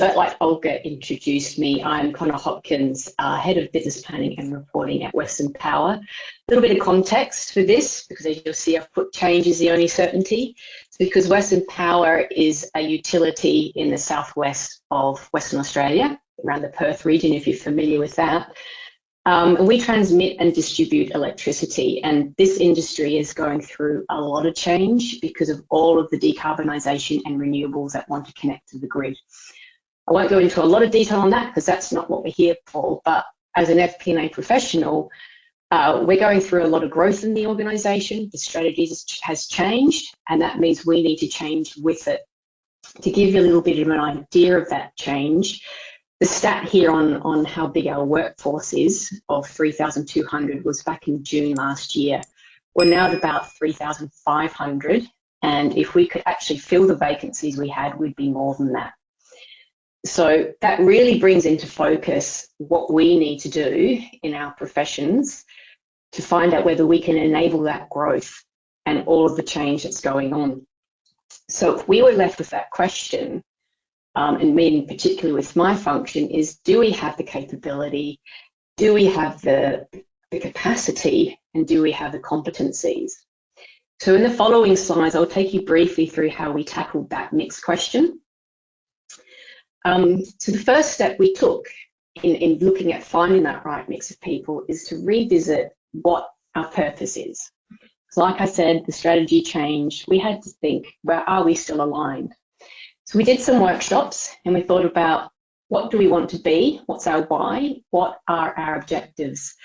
So like Olga introduced me, I'm Connagh Hopkins, Head of Business Planning and Reporting at Western Power. A little bit of context for this, because as you'll see, I've put change is the only certainty. It's because Western Power is a utility in the southwest of Western Australia, around the Perth region, if you're familiar with that. And we transmit and distribute electricity, and this industry is going through a lot of change because of all of the decarbonisation and renewables that want to connect to the grid. I won't go into a lot of detail on that because that's not what we're here for, but as an FP&A professional, we're going through a lot of growth in the organisation. The strategy has changed, and that means we need to change with it. To give you a little bit of an idea of that change, the stat here on how big our workforce is of 3,200 was back in June last year. We're now at about 3,500, and if we could actually fill the vacancies we had, we'd be more than that. So that really brings into focus what we need to do in our professions to find out whether we can enable that growth and all of the change that's going on. So if we were left with that question, and me in particular with my function, is do we have the capability, do we have the capacity, and do we have the competencies? So in the following slides, I'll take you briefly through how we tackled that mixed question. So the first step we took in looking at finding that right mix of people is to revisit what our purpose is. So like I said, the strategy changed. We had to think, well, are we still aligned? So we did some workshops and we thought about what do we want to be? What's our why? What are our objectives?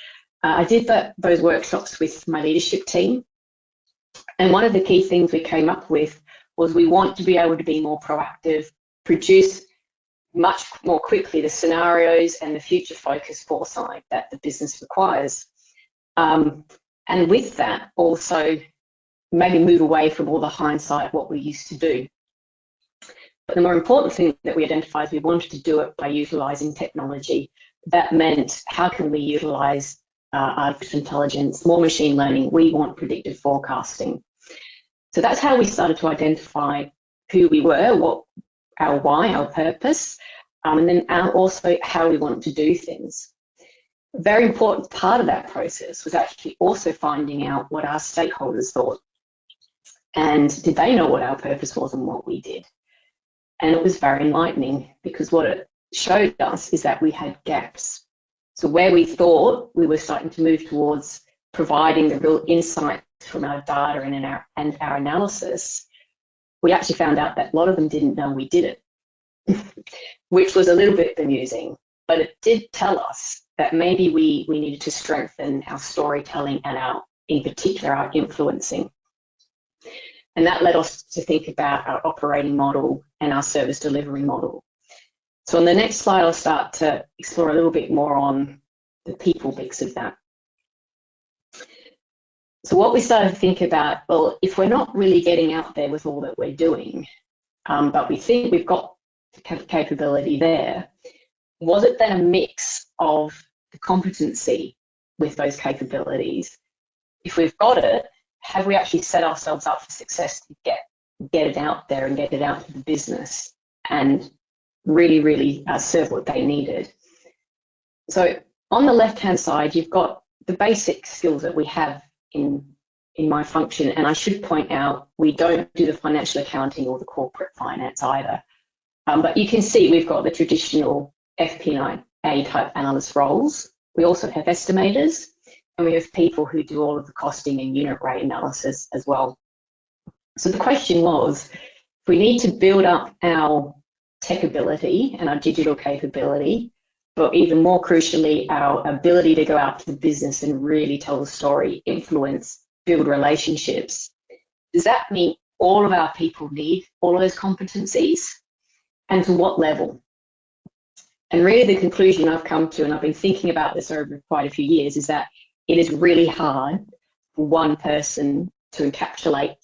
I did those workshops with my leadership team. And one of the key things we came up with was we want to be able to be more proactive, produce much more quickly the scenarios and the future focus foresight that the business requires. And with that, also maybe move away from all the hindsight, what we used to do. But the more important thing that we identified is we wanted to do it by utilising technology. That meant how can we utilise artificial intelligence, more machine learning. We want predictive forecasting. So that's how we started to identify who we were, what our why, our purpose, and then also how we want to do things. A very important part of that process was actually also finding out what our stakeholders thought. And did they know what our purpose was and what we did? And it was very enlightening because what it showed us is that we had gaps. So where we thought we were starting to move towards providing the real insight from our data and our analysis, we actually found out that a lot of them didn't know we did it, which was a little bit bemusing, but it did tell us that maybe we needed to strengthen our storytelling and in particular, our influencing. And that led us to think about our operating model and our service delivery model. So on the next slide, I'll start to explore a little bit more on the people mix of that. So what we started to think about, well, if we're not really getting out there with all that we're doing, but we think we've got the capability there, was it then a mix of the competency with those capabilities? If we've got it, have we actually set ourselves up for success to get it out there and get it out to the business and really serve what they needed? So on the left-hand side, you've got the basic skills that we have in my function, and I should point out we don't do the financial accounting or the corporate finance either. But you can see we've got the traditional FP&A type analyst roles. We also have estimators, and we have people who do all of the costing and unit rate analysis as well. So the question was, if we need to build up our tech ability and our digital capability, but even more crucially, our ability to go out to the business and really tell the story, influence, build relationships, does that mean all of our people need all of those competencies? And to what level? And really the conclusion I've come to, and I've been thinking about this over quite a few years, is that it is really hard for one person to encapsulate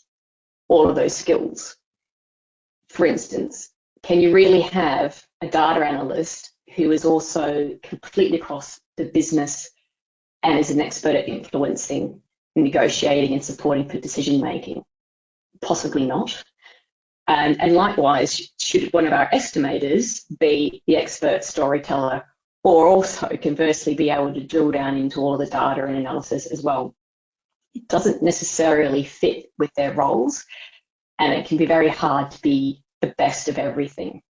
all of those skills. For instance, can you really have a data analyst who is also completely across the business and is an expert at influencing, negotiating and supporting for decision making? Possibly not. And likewise, should one of our estimators be the expert storyteller, or also conversely be able to drill down into all of the data and analysis as well. It doesn't necessarily fit with their roles, and it can be very hard to be the best of everything.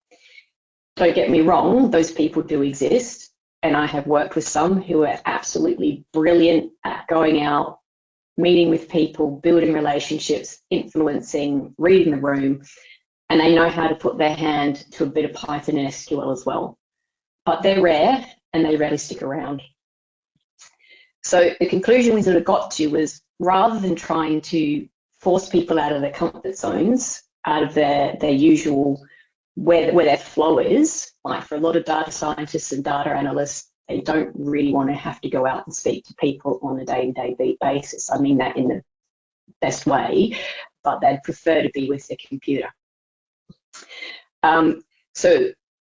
Don't get me wrong, those people do exist, and I have worked with some who are absolutely brilliant at going out, meeting with people, building relationships, influencing, reading the room, and they know how to put their hand to a bit of Python and SQL as well. But they're rare, and they rarely stick around. So the conclusion we sort of got to was, rather than trying to force people out of their comfort zones, out of their usual, where their flow is, like for a lot of data scientists and data analysts, they don't really want to have to go out and speak to people on a day-to-day basis. I mean that in the best way, but they'd prefer to be with their computer. So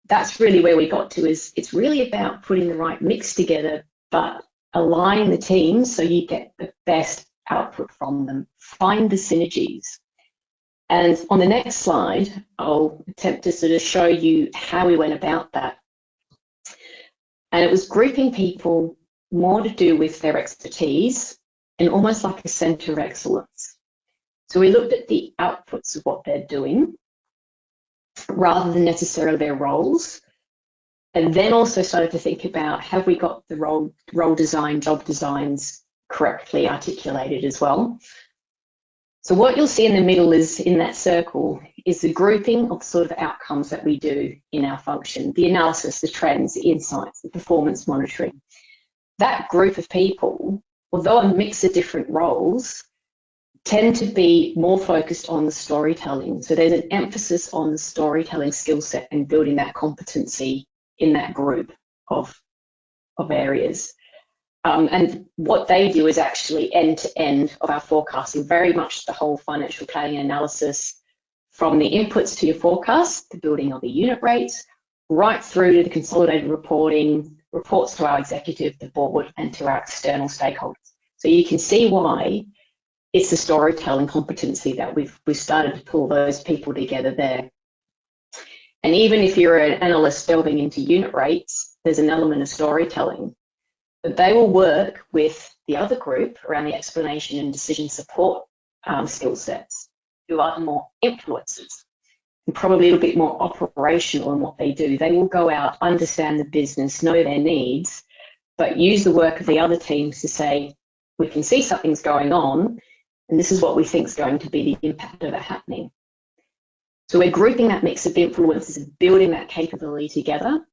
that's really where we got to, is it's really about putting the right mix together, but aligning the teams so you get the best output from them. Find the synergies. And on the next slide, I'll attempt to sort of show you how we went about that. And it was grouping people more to do with their expertise and almost like a centre of excellence. So we looked at the outputs of what they're doing rather than necessarily their roles. And then also started to think about, have we got the role design, job designs correctly articulated as well? So what you'll see in the middle is, in that circle, is the grouping of sort of outcomes that we do in our function, the analysis, the trends, the insights, the performance monitoring. That group of people, although a mix of different roles, tend to be more focused on the storytelling. So there's an emphasis on the storytelling skill set and building that competency in that group of areas. And what they do is actually end-to-end of our forecasting, very much the whole financial planning and analysis, from the inputs to your forecast, the building of the unit rates, right through to the consolidated reporting, reports to our executive, the board, and to our external stakeholders. So you can see why it's the storytelling competency that we've started to pull those people together there. And even if you're an analyst delving into unit rates, there's an element of storytelling. But they will work with the other group around the explanation and decision support skill sets, who are the more influencers and probably a little bit more operational in what they do. They will go out, understand the business, know their needs, but use the work of the other teams to say, we can see something's going on, and this is what we think is going to be the impact of it happening. So we're grouping that mix of influences and building that capability together,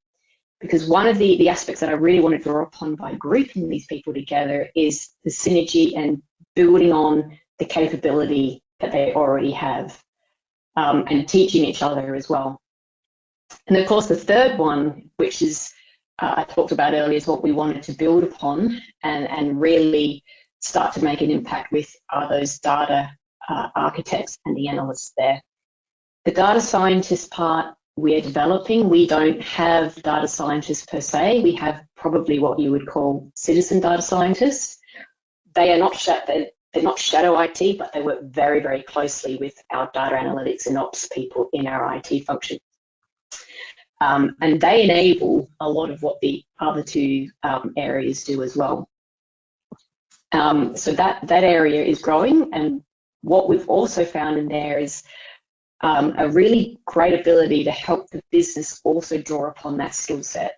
because one of the aspects that I really want to draw upon by grouping these people together is the synergy and building on the capability that they already have, and teaching each other as well. And of course, the third one, which is I talked about earlier, is what we wanted to build upon and really start to make an impact with, are those data architects and the analysts there. The data scientist part we're developing. We don't have data scientists per se. We have probably what you would call citizen data scientists. They are not they're not shadow IT, but they work very, very closely with our data analytics and ops people in our IT function. And they enable a lot of what the other two areas do as well. So that area is growing, and what we've also found in there is a really great ability to help the business also draw upon that skill set.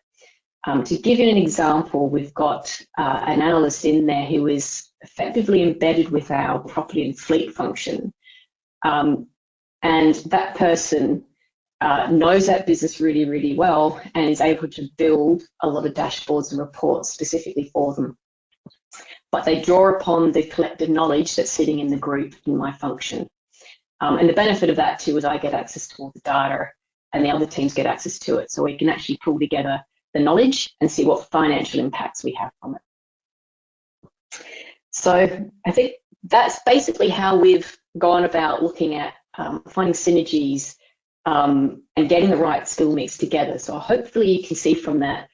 To give you an example, we've got an analyst in there who is effectively embedded with our property and fleet function. And that person knows that business really, really well and is able to build a lot of dashboards and reports specifically for them. But they draw upon the collective knowledge that's sitting in the group in my function. And the benefit of that too is I get access to all the data and the other teams get access to it. So we can actually pull together the knowledge and see what financial impacts we have from it. So I think that's basically how we've gone about looking at finding synergies and getting the right skill mix together. So hopefully you can see from that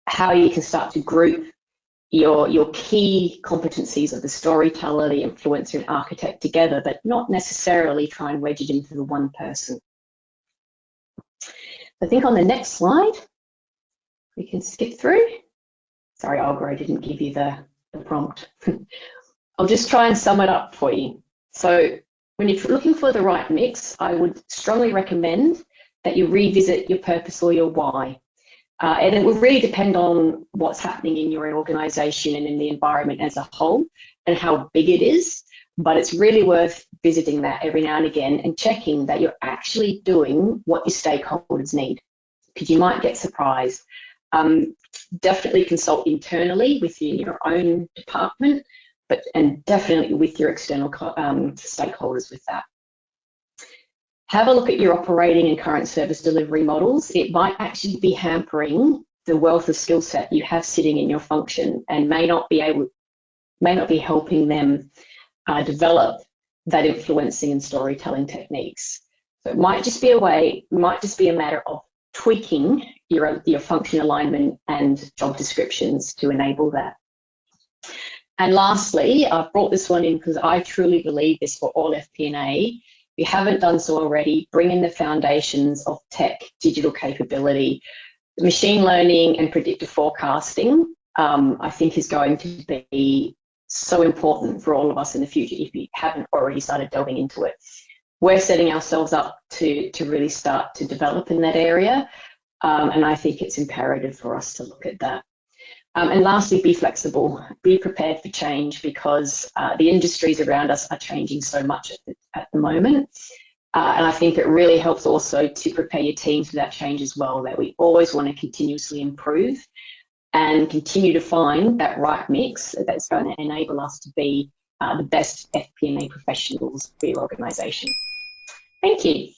how you can start to group your key competencies of the storyteller, the influencer and architect together, but not necessarily try and wedge it into the one person. I think on the next slide, we can skip through. Sorry, Olga, I didn't give you the prompt. I'll just try and sum it up for you. So when you're looking for the right mix, I would strongly recommend that you revisit your purpose or your why. And it will really depend on what's happening in your organisation and in the environment as a whole and how big it is. But it's really worth visiting that every now and again and checking that you're actually doing what your stakeholders need, because you might get surprised. Definitely consult internally within your own department, and definitely with your external stakeholders with that. Have a look at your operating and current service delivery models. It might actually be hampering the wealth of skill set you have sitting in your function and may not be helping them develop that influencing and storytelling techniques. So it might just be a matter of tweaking your function alignment and job descriptions to enable that. And lastly, I've brought this one in because I truly believe this for all FP&A. If you haven't done so already, bring in the foundations of tech, digital capability. Machine learning and predictive forecasting, I think, is going to be so important for all of us in the future if you haven't already started delving into it. We're setting ourselves up to really start to develop in that area, and I think it's imperative for us to look at that. And lastly, be flexible, be prepared for change, because the industries around us are changing so much at the moment. And I think it really helps also to prepare your teams for that change as well, that we always want to continuously improve and continue to find that right mix that's going to enable us to be the best FP&A professionals for your organisation. Thank you.